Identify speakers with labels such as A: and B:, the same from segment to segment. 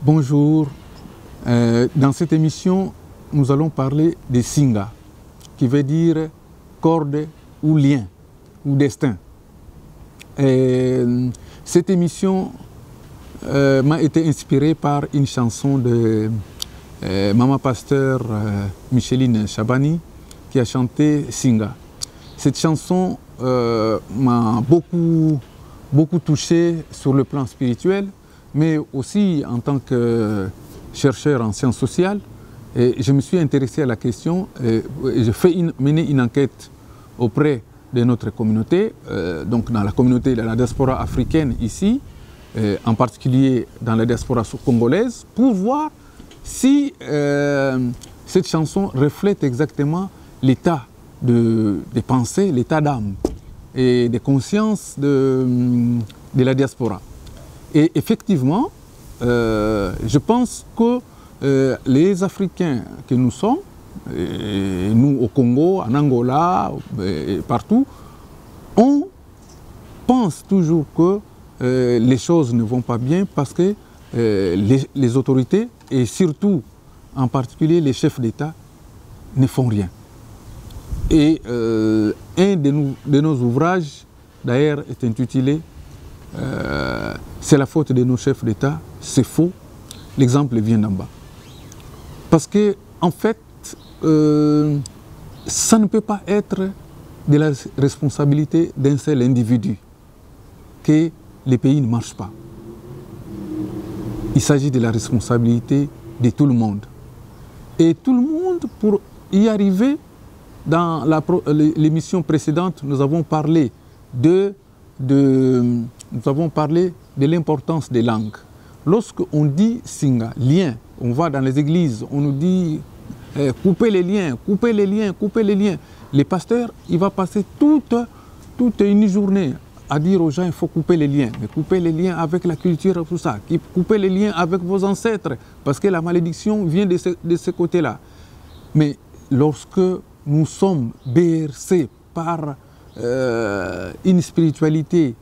A: Bonjour. Dans cette émission, nous allons parler de Singa, qui veut dire corde ou lien ou destin. Cette émission m'a été inspirée par une chanson de Maman Pasteur Micheline Chabani qui a chanté Singa. Cette chanson m'a beaucoup touché sur le plan spirituel, mais aussi en tant que chercheur en sciences sociales. Et je me suis intéressé à la question et j'ai mené une enquête auprès de notre communauté, donc dans la communauté de la diaspora africaine ici, en particulier dans la diaspora congolaise, pour voir si cette chanson reflète exactement l'état des pensées, l'état d'âme et des consciences de la diaspora. Et effectivement, je pense que les Africains que nous sommes, et nous au Congo, en Angola, et partout, on pense toujours que les choses ne vont pas bien parce que les autorités, et surtout en particulier les chefs d'État, ne font rien. Et un de nos ouvrages, d'ailleurs, est intitulé c'est la faute de nos chefs d'État, c'est faux, l'exemple vient d'en bas. Parce que, en fait, ça ne peut pas être de la responsabilité d'un seul individu que les pays ne marchent pas. Il s'agit de la responsabilité de tout le monde. Et tout le monde, pour y arriver, dans l'émission précédente, nous avons parlé de l'importance des langues. Lorsqu'on dit Singa, lien, on va dans les églises, on nous dit couper les liens, couper les liens, couper les liens. Les pasteurs, il va passer toute une journée à dire aux gens il faut couper les liens, mais couper les liens avec la culture et tout ça, couper les liens avec vos ancêtres, parce que la malédiction vient de ce côté-là. Mais lorsque nous sommes bercés par une spiritualité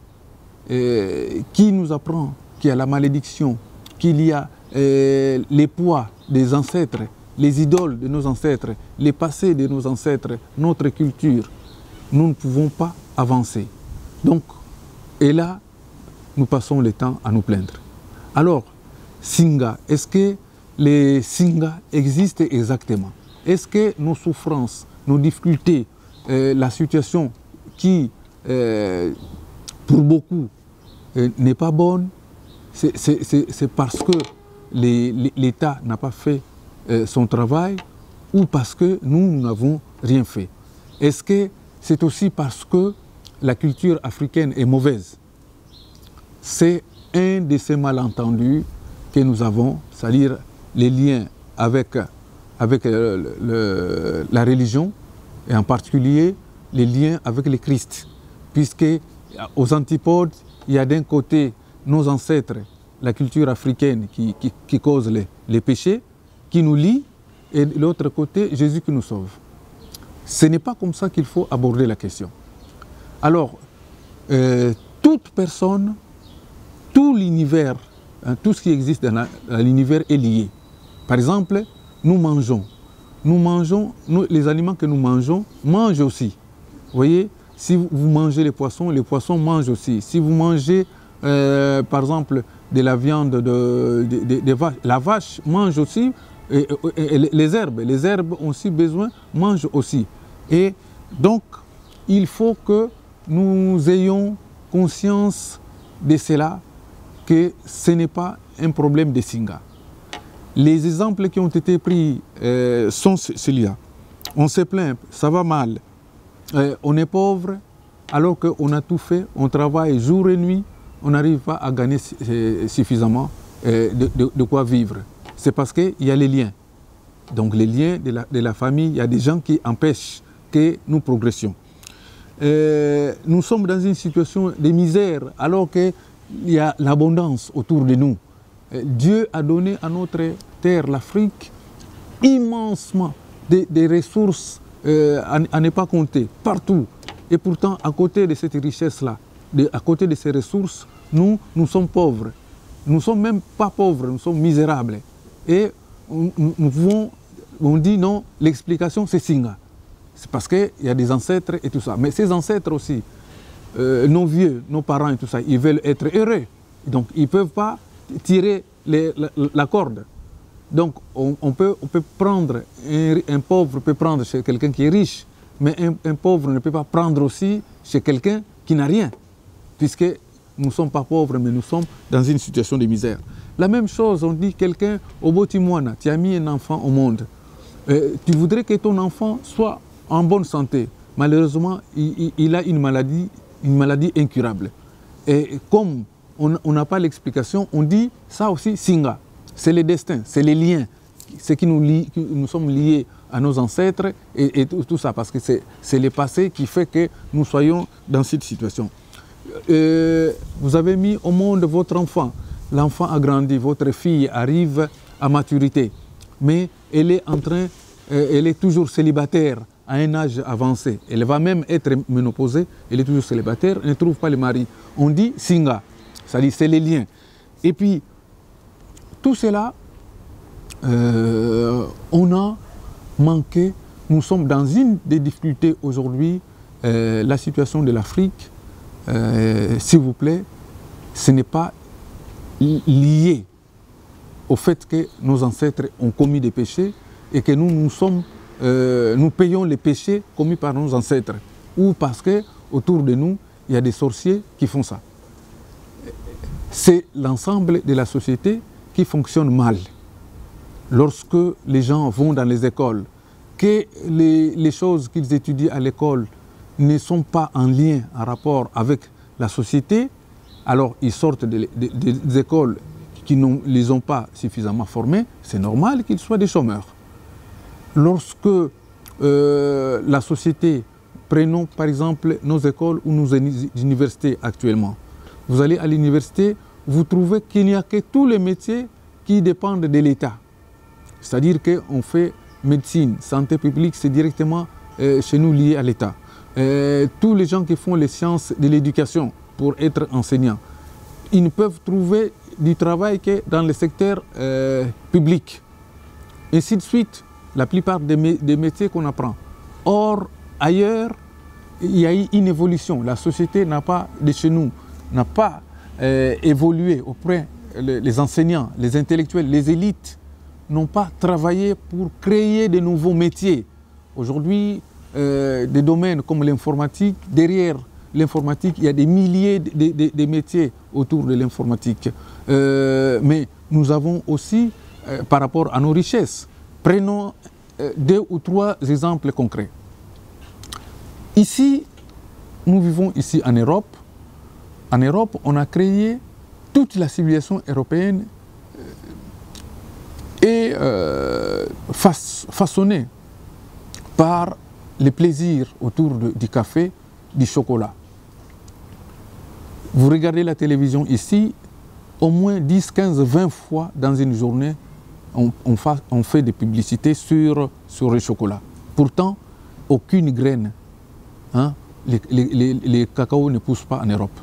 A: qui nous apprend qu'il y a la malédiction, qu'il y a les poids des ancêtres, les idoles de nos ancêtres, les passés de nos ancêtres, notre culture, nous ne pouvons pas avancer. Donc, et là, nous passons le temps à nous plaindre. Alors, Singa, est-ce que les Singa existent exactement? Est-ce que nos souffrances, nos difficultés, la situation qui, pour beaucoup, n'est pas bonne, c'est parce que l'État n'a pas fait son travail ou parce que nous n'avons rien fait? Est-ce que c'est aussi parce que la culture africaine est mauvaise? C'est un de ces malentendus que nous avons, c'est-à-dire les liens avec la religion, et en particulier les liens avec le Christ, puisque aux antipodes, il y a d'un côté nos ancêtres, la culture africaine qui cause les péchés, qui nous lie, et de l'autre côté, Jésus qui nous sauve. Ce n'est pas comme ça qu'il faut aborder la question. Alors, toute personne, tout l'univers, hein, tout ce qui existe dans l'univers est lié. Par exemple, nous mangeons, les aliments que nous mangeons mangent aussi. Vous voyez, si vous mangez les poissons mangent aussi. Si vous mangez, par exemple, de la viande de vache, la vache mange aussi, et les herbes ont aussi besoin, mangent aussi. Et donc, il faut que nous ayons conscience de cela, que ce n'est pas un problème de Singa. Les exemples qui ont été pris sont celui-là. On se plaint, ça va mal, on est pauvre, alors qu'on a tout fait, on travaille jour et nuit, on n'arrive pas à gagner suffisamment de quoi vivre. C'est parce qu'il y a les liens. Donc les liens de la famille, il y a des gens qui empêchent que nous progressions. Nous sommes dans une situation de misère, alors qu'il y a l'abondance autour de nous. Dieu a donné à notre terre, l'Afrique, immensement des ressources à ne pas compter, partout. Et pourtant, à côté de cette richesse-là, à côté de ces ressources, nous sommes pauvres. nous ne sommes même pas pauvres, nous sommes misérables. Et on dit non, l'explication c'est Singa. C'est parce qu'il y a des ancêtres et tout ça. Mais ces ancêtres aussi, nos vieux, nos parents et tout ça, ils veulent être heureux. Donc ils ne peuvent pas tirer la corde. Donc on peut prendre, un pauvre peut prendre chez quelqu'un qui est riche, mais un pauvre ne peut pas prendre aussi chez quelqu'un qui n'a rien, puisque nous ne sommes pas pauvres, mais nous sommes dans une situation de misère. La même chose, on dit quelqu'un au Botimouana, tu as mis un enfant au monde, tu voudrais que ton enfant soit en bonne santé. Malheureusement, il a une maladie incurable. Et comme on n'a pas l'explication, on dit ça aussi Singa. C'est le destin, c'est les liens, ce qui nous lie, nous sommes liés à nos ancêtres et tout ça, parce que c'est le passé qui fait que nous soyons dans cette situation. Vous avez mis au monde votre enfant, l'enfant a grandi, votre fille arrive à maturité, mais elle est toujours célibataire à un âge avancé. Elle va même être ménopausée, elle est toujours célibataire, elle ne trouve pas le mari. On dit Singa, c'est-à-dire c'est les liens. Et puis, tout cela, on a manqué, nous sommes dans une des difficultés aujourd'hui, la situation de l'Afrique, s'il vous plaît, ce n'est pas lié au fait que nos ancêtres ont commis des péchés et que nous payons les péchés commis par nos ancêtres, ou parce qu'autour de nous, il y a des sorciers qui font ça. C'est l'ensemble de la société qui fonctionne mal. Lorsque les gens vont dans les écoles, que les choses qu'ils étudient à l'école ne sont pas en lien, en rapport avec la société, alors ils sortent des écoles qui ne les ont pas suffisamment formés, c'est normal qu'ils soient des chômeurs. Lorsque la société, prenons par exemple nos écoles ou nos universités actuellement, vous allez à l'université, vous trouvez qu'il n'y a que tous les métiers qui dépendent de l'État. C'est-à-dire qu'on fait médecine, santé publique, c'est directement chez nous lié à l'État. Tous les gens qui font les sciences de l'éducation pour être enseignants, ils ne peuvent trouver du travail que dans le secteur public. Et ainsi de suite, la plupart des métiers qu'on apprend. Or, ailleurs, il y a eu une évolution. La société n'a pas, de chez nous, n'a pas évolué auprès les enseignants, les intellectuels, les élites n'ont pas travaillé pour créer de nouveaux métiers. Aujourd'hui, des domaines comme l'informatique, derrière l'informatique, il y a des milliers de métiers autour de l'informatique. Mais nous avons aussi, par rapport à nos richesses, prenons 2 ou 3 exemples concrets. Ici, nous vivons ici en Europe. En Europe, on a créé toute la civilisation européenne est façonnée par les plaisirs autour du café, du chocolat. Vous regardez la télévision ici, au moins 10, 15, 20 fois dans une journée, on fait des publicités sur le chocolat. Pourtant, aucune graine, hein, les cacao ne poussent pas en Europe.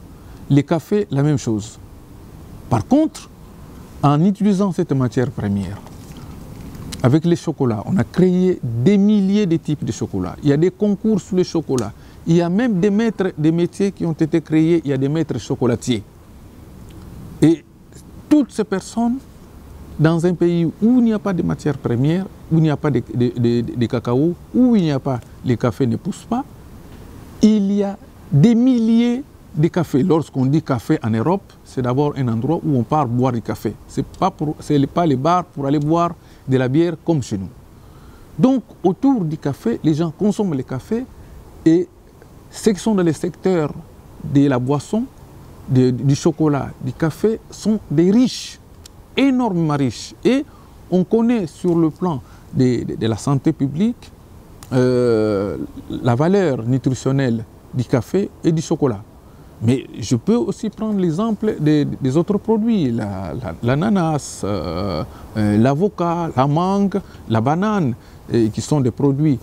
A: Les cafés, la même chose. Par contre, en utilisant cette matière première, avec les chocolats, on a créé des milliers de types de chocolat. Il y a des concours sur le chocolat. Il y a même des maîtres des métiers qui ont été créés. Il y a des maîtres chocolatiers. Et toutes ces personnes, dans un pays où il n'y a pas de matière première, où il n'y a pas de cacao, où il n'y a pas, les cafés ne poussent pas, il y a des milliers de cafés. Lorsqu'on dit café en Europe, c'est d'abord un endroit où on part boire du café. Ce n'est pas les bars pour aller boire de la bière comme chez nous. Donc, autour du café, les gens consomment le café et ceux qui sont dans le secteur de la boisson, du chocolat, du café, sont des riches, énormément riches. Et on connaît sur le plan de la santé publique la valeur nutritionnelle du café et du chocolat. Mais je peux aussi prendre l'exemple des autres produits, l'ananas, l'avocat, la mangue, la banane, qui sont des produits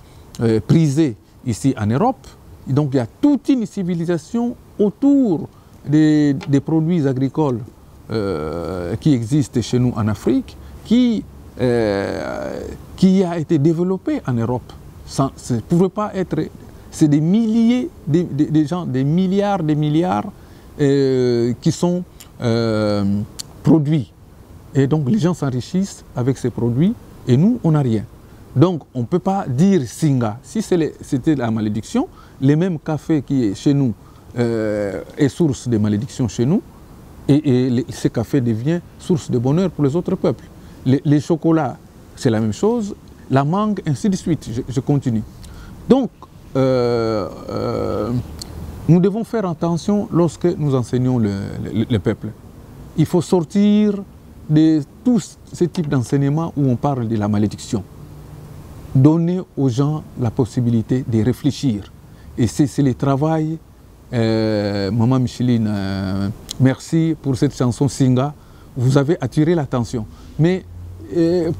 A: prisés ici en Europe. Et donc il y a toute une civilisation autour des produits agricoles qui existe chez nous en Afrique, qui a été développé en Europe. Ça ne pouvait pas être... C'est des milliers de gens, des milliards qui sont produits. Et donc les gens s'enrichissent avec ces produits et nous, on n'a rien. Donc on ne peut pas dire Singa. Si c'était la malédiction, les mêmes cafés qui est chez nous est source de malédiction chez nous, et ces cafés deviennent source de bonheur pour les autres peuples. Les chocolats, c'est la même chose, la mangue, ainsi de suite. Je continue. Donc, nous devons faire attention lorsque nous enseignons le peuple. Il faut sortir de tous ces types d'enseignements où on parle de la malédiction. Donner aux gens la possibilité de réfléchir. Et c'est le travail, Maman Micheline, merci pour cette chanson Singa, vous avez attiré l'attention. Mais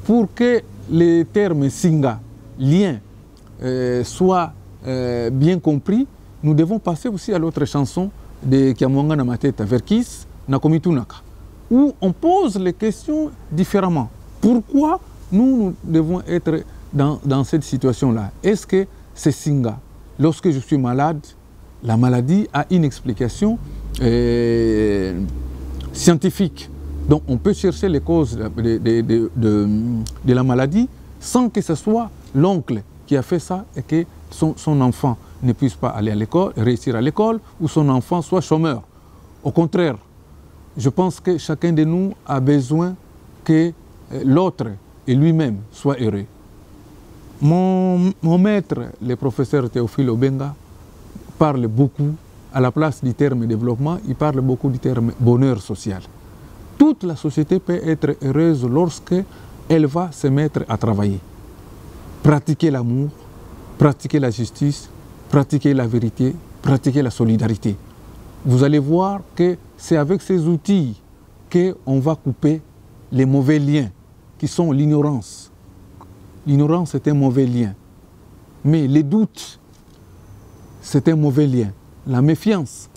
A: pour que les termes Singa, lien, soient bien compris, nous devons passer aussi à l'autre chanson de Kiamonga Namateta, Verkis, Nakomitunaka, où on pose les questions différemment. Pourquoi nous devons être dans cette situation-là? Est-ce que c'est Singa? Lorsque je suis malade, la maladie a une explication scientifique. Donc on peut chercher les causes de la maladie sans que ce soit l'oncle qui a fait ça et que son enfant ne puisse pas aller à l'école, réussir à l'école, ou son enfant soit chômeur. Au contraire, je pense que chacun de nous a besoin que l'autre et lui-même soient heureux. Mon maître, le professeur Théophile Obenga, parle beaucoup, à la place du terme développement, il parle beaucoup du terme bonheur social. Toute la société peut être heureuse lorsqu'elle va se mettre à travailler. Pratiquer l'amour, pratiquer la justice, pratiquer la vérité, pratiquer la solidarité. Vous allez voir que c'est avec ces outils qu'on va couper les mauvais liens qui sont l'ignorance. L'ignorance est un mauvais lien. Mais les doutes, c'est un mauvais lien. La méfiance,